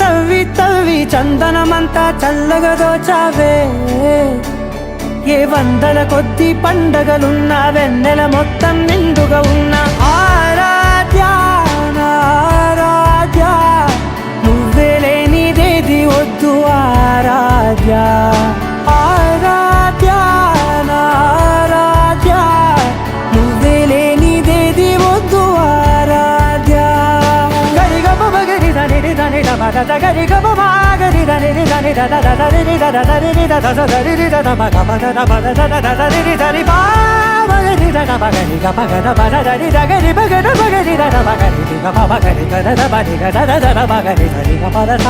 తవ్వి తవ్వి చందనమంతా చల్లగా దోచావే ఏ వందల కొద్ది పండగలున్నా వెన్నెల మొత్తం నిండుగా ఉన్న ఆరాధ్య ఆరాధ్య నువ్వే లేనిదేది వద్దు ఆరాధ్య ఆరాధ్య ఆరాధ్య నువ్వే లేనిదేది వద్దు ఆరాధ్య గరిగమ గరి దని దని దమ గరి గమ గరి దని దని దద దని దద దని దద దని దద మగ దని దని బా గరి దద మగరి గమ గద బద దని దగరి మగద మగరి దద మగరి గమ మగరి దద బడి గద దద మగరి దని గమ దద